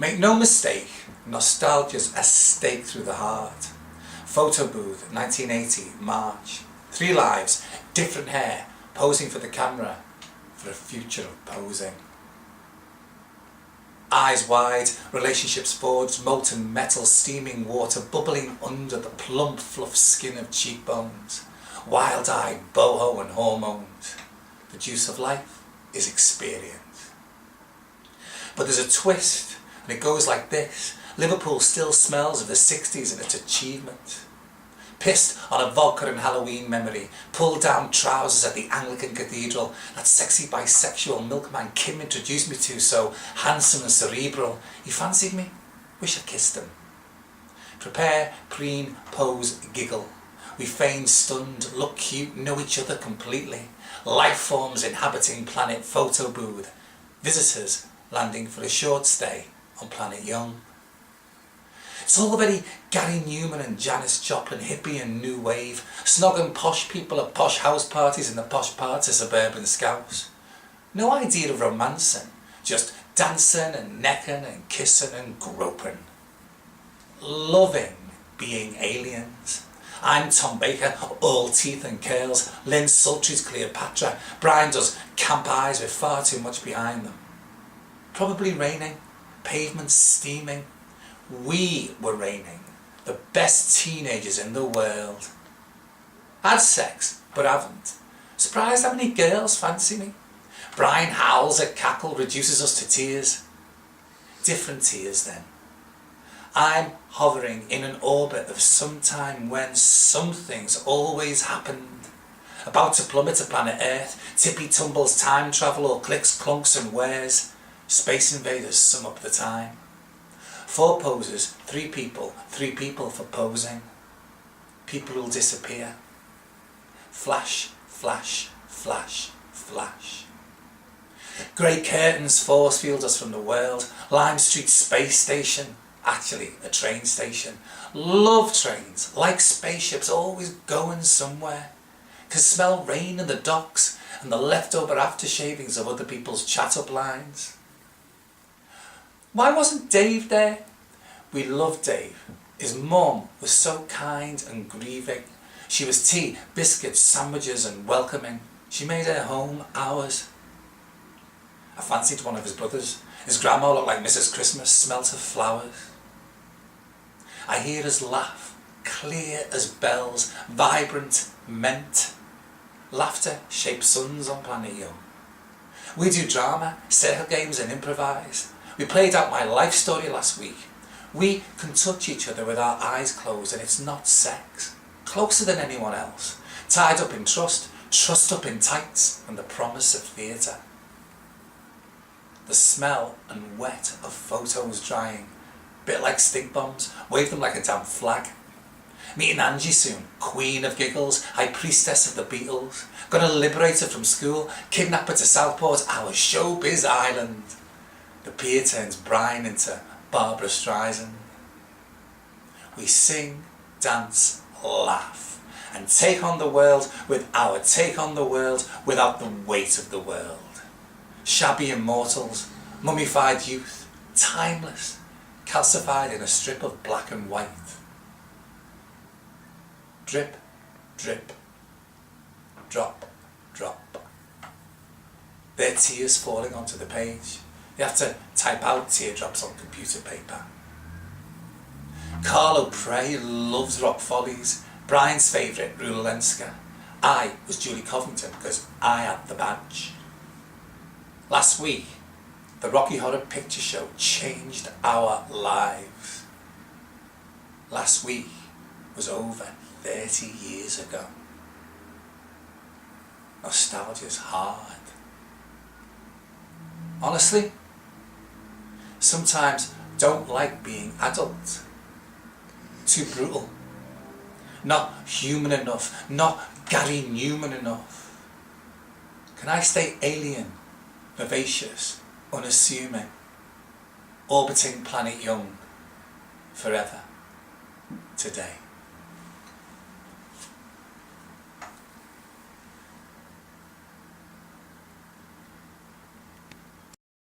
Make no mistake, nostalgia's a stake through the heart. Photo booth, 1980, March. 3 lives, different hair, posing for the camera, for a future of posing. Eyes wide, relationships forged, molten metal, steaming water bubbling under the plump fluff skin of cheekbones. Wild-eyed boho and hormones. The juice of life is experience. But there's a twist, and it goes like this. Liverpool still smells of the 60s and its achievement. Pissed on a vodka and Halloween memory, pulled down trousers at the Anglican Cathedral, that sexy bisexual milkman Kim introduced me to, so handsome and cerebral. He fancied me, wish I kissed him. Prepare, preen, pose, giggle. We feign stunned, look cute, know each other completely. Life forms inhabiting planet photo booth. Visitors landing for a short stay on planet Young. It's all very Gary Newman and Janis Joplin, hippie and new wave, snogging posh people at posh house parties in the posh parts of suburban Scouse. No idea of romancing, just dancing and necking and kissing and groping. Loving being aliens. I'm Tom Baker, all teeth and curls. Lynn Sultry's Cleopatra. Brian does camp eyes with far too much behind them. Probably raining, pavements steaming. We were reigning, the best teenagers in the world. Had sex, but haven't. Surprised how many girls fancy me. Brian howls at cackle, reduces us to tears. Different tears then. I'm hovering in an orbit of some time when something's always happened. About to plummet to planet Earth, tippy tumbles time travel or clicks, clunks and wears. Space invaders sum up the time. 4 poses, 3 people for posing. People will disappear. Flash, flash, flash, flash. Grey curtains force field us from the world. Lime Street space station, actually a train station. Love trains, like spaceships, always going somewhere. Can smell rain in the docks and the leftover aftershavings of other people's chat-up lines. Why wasn't Dave there? We loved Dave. His mum was so kind and grieving. She was tea, biscuits, sandwiches and welcoming. She made her home ours. I fancied one of his brothers. His grandma looked like Mrs. Christmas, smelt of flowers. I hear his laugh, clear as bells, vibrant, meant. Laughter shapes suns on planet Young. We do drama, circle games and improvise. We played out my life story last week. We can touch each other with our eyes closed and it's not sex. Closer than anyone else. Tied up in trust, trussed up in tights and the promise of theatre. The smell and wet of photos drying. Bit like stink bombs, wave them like a damn flag. Meeting Angie soon, queen of giggles, high priestess of the Beatles. Gonna liberate her from school, kidnap her to Southport, our showbiz island. The pier turns Brian into Barbara Streisand. We sing, dance, laugh, and take on the world with our take on the world without the weight of the world. Shabby immortals, mummified youth, timeless, calcified in a strip of black and white. Drip, drip, drop, drop. Their tears falling onto the page. You have to type out teardrops on computer paper. Carlo Prey loves rock follies. Brian's favourite, Rulenska. I was Julie Covington because I had the badge. Last week, the Rocky Horror Picture Show changed our lives. Last week was over 30 years ago. Nostalgia's hard. Honestly, sometimes don't like being adult. Too brutal. Not human enough. Not Gary Newman enough. Can I stay alien, vivacious, unassuming, orbiting planet Young forever today?